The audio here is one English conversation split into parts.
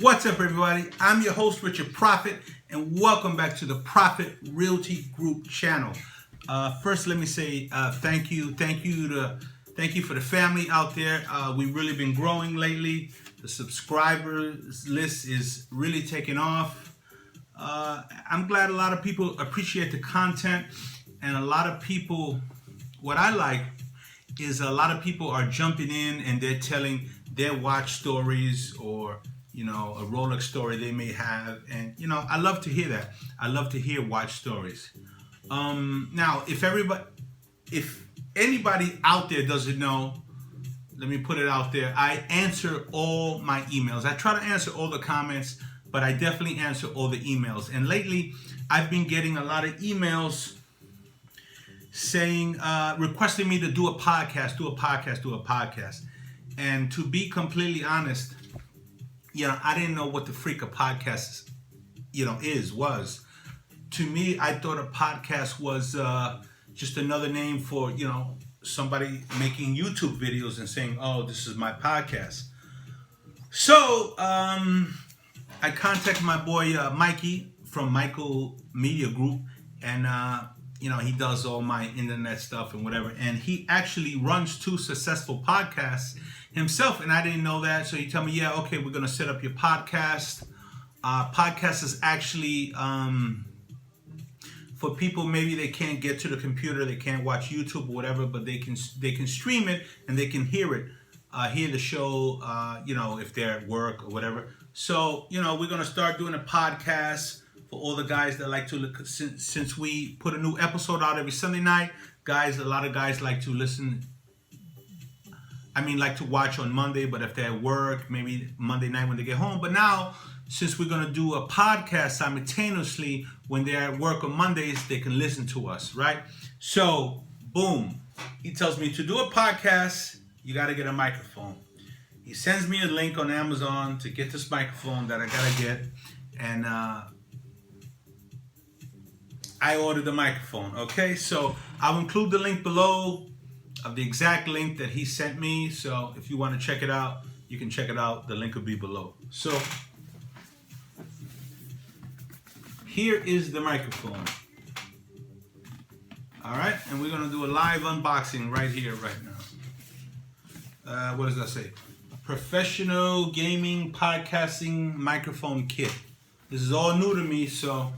What's up, everybody? I'm your host, Richard Prophet, and welcome back to the Prophet Realty Group channel. First, let me say thank you for the family out there. We've really been growing lately. The subscribers list is really taking off. I'm glad a lot of people appreciate the content, and a lot of people, what I like is a lot of people are jumping in and they're telling their watch stories, or a Rolex story they may have, and I love to hear that. I love to hear watch stories. Now, if anybody out there doesn't know, let me put it out there. I answer all my emails. I try to answer all the comments, but I definitely answer all the emails. And lately, I've been getting a lot of emails saying, requesting me to do a podcast. And to be completely honest, I didn't know what the freak a podcast, was. To me, I thought a podcast was just another name for, somebody making YouTube videos and saying, oh, this is my podcast. So, I contacted my boy, Mikey from Michael Media Group, and, he does all my internet stuff and whatever. And he actually runs 2 successful podcasts himself, and I didn't know that. So he told me, yeah, okay, we're going to set up your podcast. Podcast is actually for people, maybe they can't get to the computer, they can't watch YouTube or whatever, but they can stream it and they can hear it, hear the show, if they're at work or whatever. So, we're going to start doing a podcast for all the guys that like to look, since we put a new episode out every Sunday night. Guys, a lot of guys like to listen, like to watch on Monday, but if they're at work, maybe Monday night when they get home. But now, since we're going to do a podcast simultaneously when they're at work on Mondays, they can listen to us, right? So, boom. He tells me to do a podcast, you got to get a microphone. He sends me a link on Amazon to get this microphone that I got to get. And I ordered the microphone, okay? So, I'll include the link below of the exact link that he sent me. So, if you want to check it out, you can check it out. The link will be below. So, here is the microphone. All right, and we're gonna do a live unboxing right here, right now. What does that say? Professional gaming podcasting microphone kit. This is all new to me, so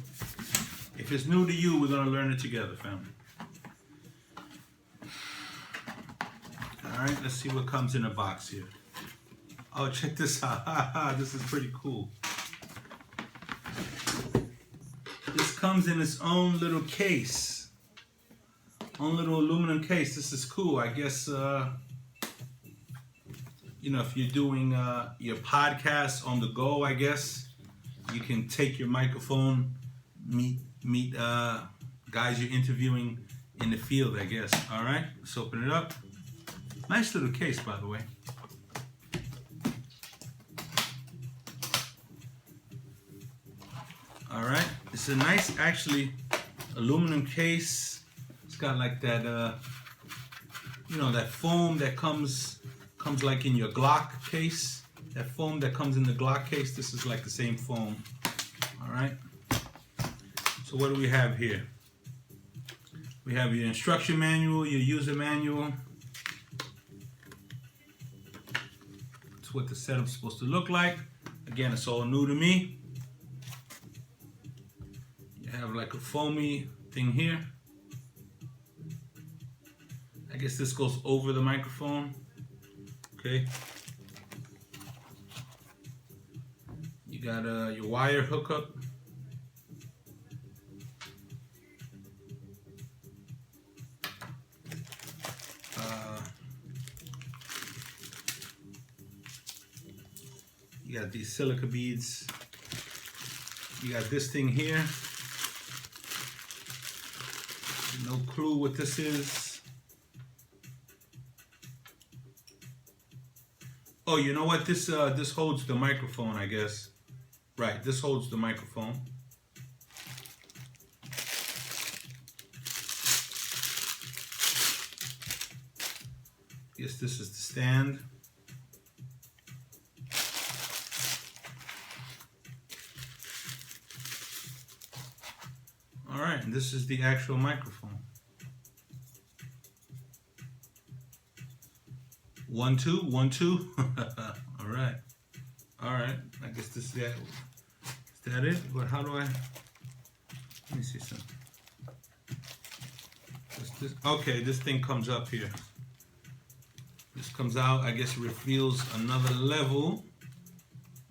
if it's new to you, we're gonna learn it together, family. All right, let's see what comes in the box here. Oh, check this out. This is pretty cool. This comes in its own little case. Own little aluminum case. This is cool. I guess, if you're doing your podcast on the go, I guess, you can take your microphone, meet guys you're interviewing in the field, I guess. All right, let's open it up. Nice little case, by the way. All right, it's a nice, actually, aluminum case. It's got like that, that foam that comes like in your Glock case. That foam that comes in the Glock case, this is like the same foam. All right. So what do we have here? We have your instruction manual, your user manual. It's what the setup's supposed to look like. Again, it's all new to me. Have like a foamy thing here. I guess this goes over the microphone. Okay. You got your wire hookup. You got these silica beads. You got this thing here. No clue what this is. Oh, you know what? This holds the microphone, I guess. Right, this holds the microphone. Guess this is the stand. All right, and this is the actual microphone. 1 2 1 2. All right. I guess this is that. Is that it? But how do I? Let me see something. Okay, this thing comes up here. This comes out. I guess it reveals another level.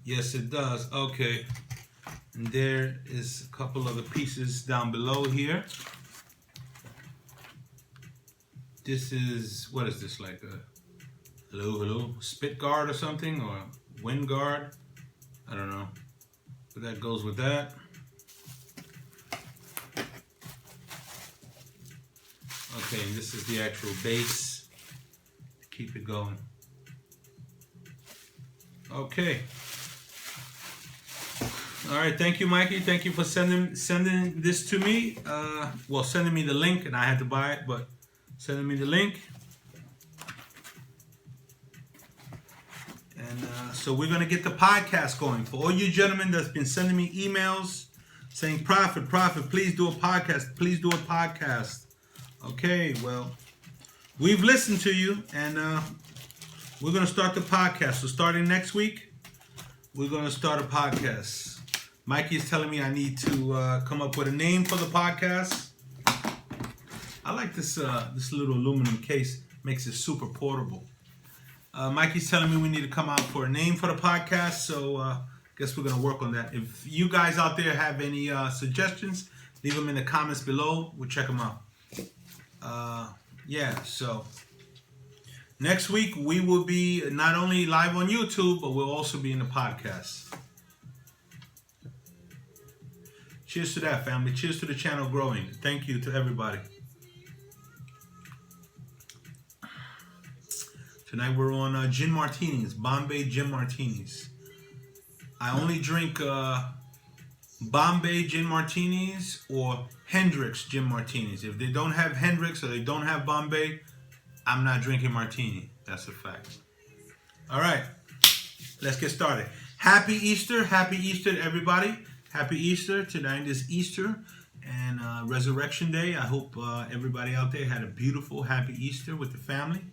Yes, it does. Okay. And there is a couple other pieces down below here. This is, what is this, like a hello spit guard or something, or wind guard? I don't know. But that goes with that. Okay, and this is the actual base to keep it going. Okay. All right, thank you, Mikey. Thank you for sending this to me. Well, sending me the link, and I had to buy it, but sending me the link. And so we're gonna get the podcast going. For all you gentlemen that's been sending me emails saying, Prophet, please do a podcast. Please do a podcast. Okay, well, we've listened to you, and we're gonna start the podcast. So starting next week, we're gonna start a podcast. Mikey is telling me I need to come up with a name for the podcast. I like this this little aluminum case. Makes it super portable. Mikey's telling me we need to come out for a name for the podcast, so guess we're gonna work on that. If you guys out there have any suggestions, leave them in the comments below. We'll check them out. Yeah, so next week we will be not only live on YouTube, but we'll also be in the podcast. Cheers to that, family. Cheers to the channel growing. Thank you to everybody. Tonight we're on gin martinis, Bombay gin martinis. I only drink Bombay gin martinis or Hendrix gin martinis. If they don't have Hendrix or they don't have Bombay, I'm not drinking martini. That's a fact. All right, let's get started. Happy Easter to everybody. Happy Easter. Tonight is Easter and Resurrection Day. I hope everybody out there had a beautiful, happy Easter with the family.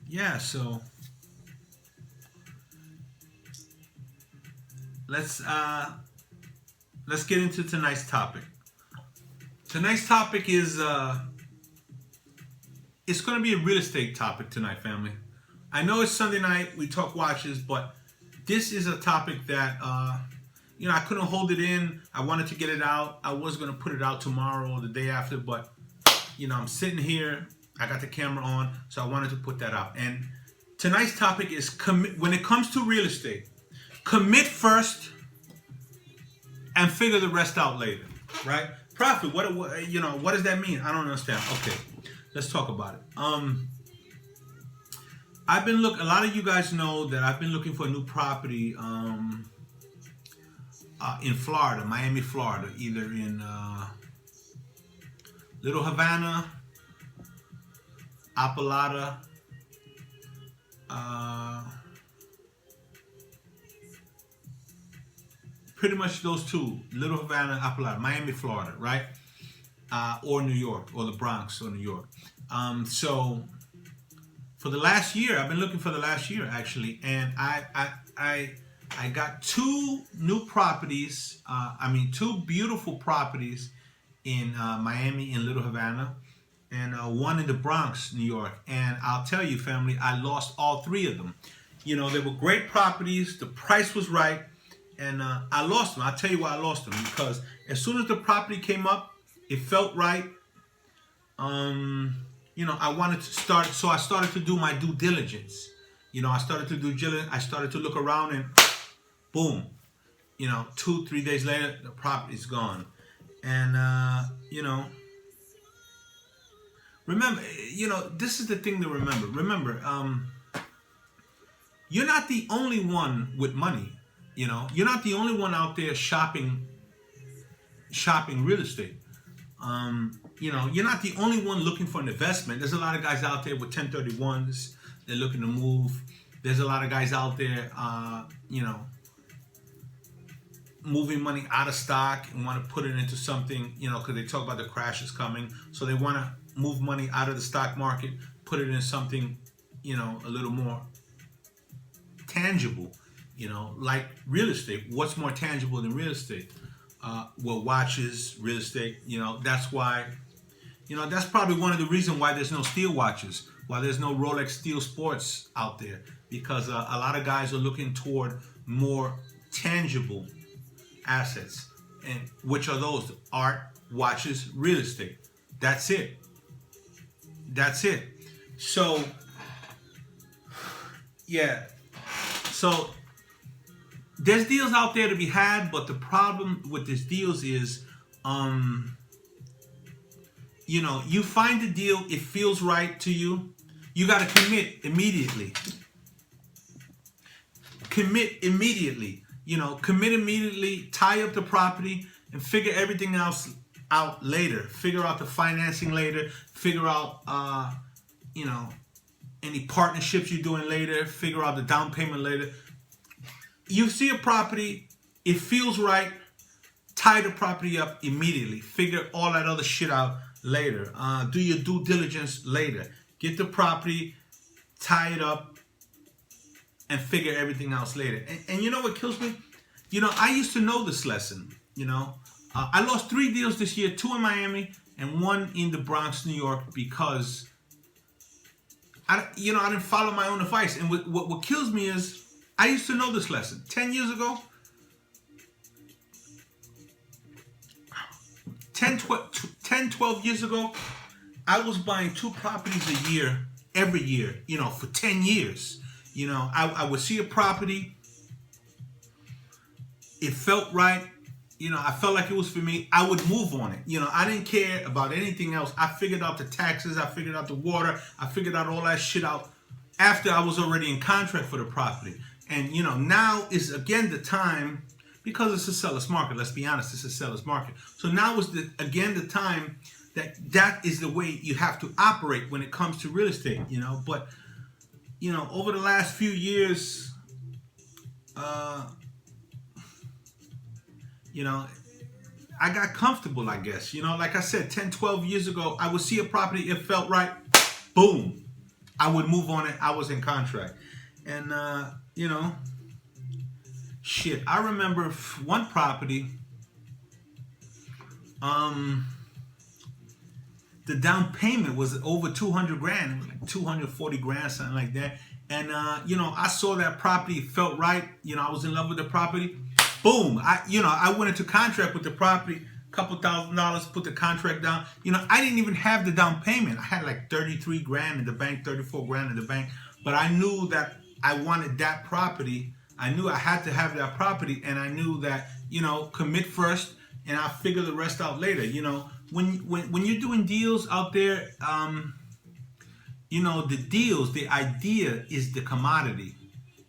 Yeah, so let's get into tonight's topic. Tonight's topic is it's going to be a real estate topic tonight, family. I know it's Sunday night, we talk watches, but this is a topic that you know, I couldn't hold it in. I wanted to get it out. I was going to put it out tomorrow or the day after, but you know, I'm sitting here, I got the camera on, so I wanted to put that out. And tonight's topic is commit. When it comes to real estate, commit first and figure the rest out later, right? Prophet, what you know, what does that mean? I don't understand. Okay, let's talk about it. I've been a lot of you guys know that I've been looking for a new property in Florida, Miami, Florida, either in Little Havana, Apalata, pretty much those two, Little Havana, Apalata, Miami, Florida, right? Or New York, or the Bronx, or New York. So for the last year, I've been looking for the last year actually, and I got two new properties. Two beautiful properties in Miami and Little Havana, and one in the Bronx, New York. And I'll tell you, family, I lost all three of them. You know, they were great properties. The price was right, and I lost them. I'll tell you why I lost them, because as soon as the property came up, it felt right. You know, I wanted to start, so I started to do my due diligence. You know, I started to look around, and boom, you know, 2-3 days later, the property's gone. And, you know, remember, you know, this is the thing to remember. Remember, you're not the only one with money. You know, you're not the only one out there shopping real estate. You know, you're not the only one looking for an investment. There's a lot of guys out there with 1031s. They're looking to move. There's a lot of guys out there, you know, moving money out of stock and want to put it into something, because they talk about the crash is coming. So they want to move money out of the stock market, put it in something, a little more tangible, like real estate. What's more tangible than real estate? Well, watches, real estate, that's why, that's probably one of the reasons why there's no steel watches, why there's no Rolex steel sports out there, because a lot of guys are looking toward more tangible assets, and which are those? Art, watches, real estate. That's it. So yeah, so there's deals out there to be had, but the problem with these deals is, you find the deal, it feels right to you, you got to commit immediately. Commit immediately, tie up the property and figure everything else out later. Figure out the financing later. Figure out, any partnerships you're doing later. Figure out the down payment later. You see a property, it feels right, tie the property up immediately. Figure all that other shit out later. Do your due diligence later. Get the property, tie it up, and figure everything else later. And you know what kills me? I used to know this lesson. I lost 3 deals this year, 2 in Miami and 1 in the Bronx, New York, because I didn't follow my own advice. And what kills me is I used to know this lesson 10 years ago. 12 years ago, I was buying 2 properties a year, every year, for 10 years. I would see a property, it felt right, I felt like it was for me, I would move on it. I didn't care about anything else. I figured out the taxes, I figured out the water, I figured out all that shit out after I was already in contract for the property. And, now is again the time, because it's a seller's market, let's be honest, it's a seller's market. So now is again the time that is the way you have to operate when it comes to real estate, but over the last few years, I got comfortable, I guess. Like I said, 10, 12 years ago, I would see a property, it felt right, boom, I would move on it, I was in contract. And, shit, I remember one property, the down payment was over 200 grand. It was like 240 grand, something like that. And, I saw that property, it felt right. I was in love with the property. Boom. I went into contract with the property, couple $1,000, put the contract down. I didn't even have the down payment. I had like 33 grand in the bank, 34 grand in the bank. But I knew that I wanted that property. I knew I had to have that property. And I knew that, commit first and I'll figure the rest out later. When you're doing deals out there, the deals, the idea is the commodity.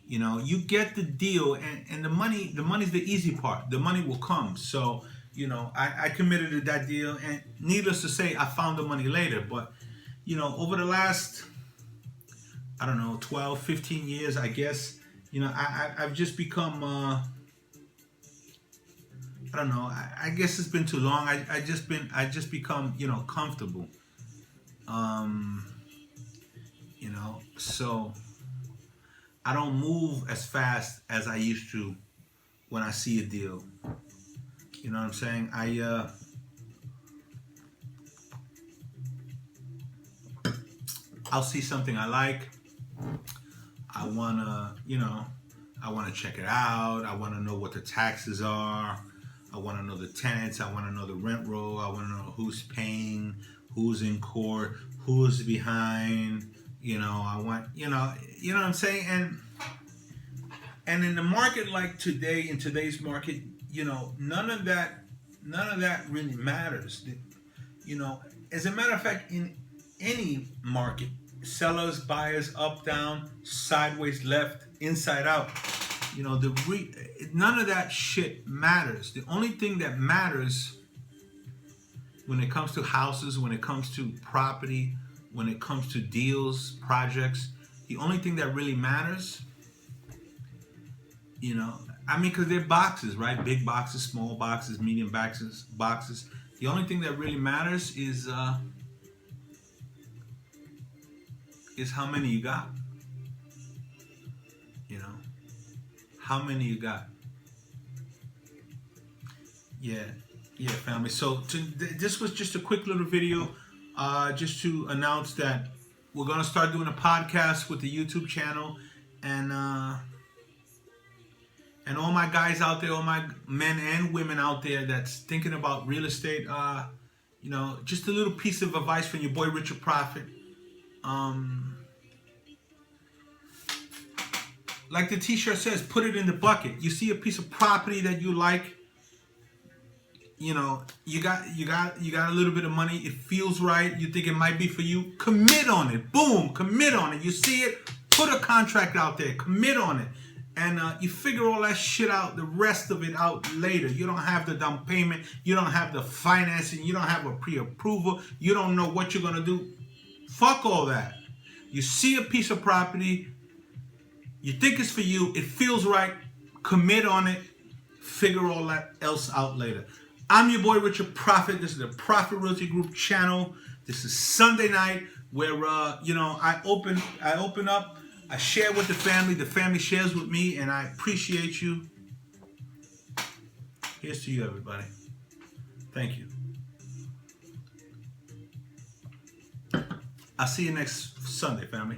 You get the deal, and the money's the easy part. The money will come. So, I committed to that deal, and needless to say, I found the money later. But, over the last, 12, 15 years, I guess, I've just become, I guess it's been too long. I just become, comfortable. So I don't move as fast as I used to when I see a deal. You know what I'm saying? I'll see something I like. I wanna check it out. I wanna know what the taxes are. I wanna know the tenants. I wanna know the rent roll. I wanna know who's paying, who's in court, who's behind. I want, you know what I'm saying? And in the market like today, in today's market, none of that really matters. As a matter of fact, in any market, sellers, buyers, up, down, sideways, left, inside out, none of that shit matters. The only thing that matters when it comes to houses, when it comes to property, when it comes to deals, projects, the only thing that really matters, I mean, because they're boxes, right? Big boxes, small boxes, medium boxes. The only thing that really matters is how many you got. You know, how many you got. Yeah, yeah, family. So this was just a quick little video, just to announce that we're gonna start doing a podcast with the YouTube channel, and all my guys out there, all my men and women out there that's thinking about real estate, you know, just a little piece of advice from your boy Richard Prophet. Like the t-shirt says, put it in the bucket. You see a piece of property that you like, you know, you got a little bit of money, it feels right, you think it might be for you, commit on it. Boom, commit on it. You see it, put a contract out there, commit on it. And you figure all that shit out, the rest of it out later. You don't have the down payment, you don't have the financing, you don't have a pre-approval, you don't know what you're gonna do. Fuck all that. You see a piece of property, you think it's for you, it feels right, commit on it, figure all that else out later. I'm your boy Richard Prophet. This is the Prophet Realty Group channel. This is Sunday night where you know, I open up, I share with the family shares with me, and I appreciate you. Here's to you, everybody. Thank you. I'll see you next Sunday, family.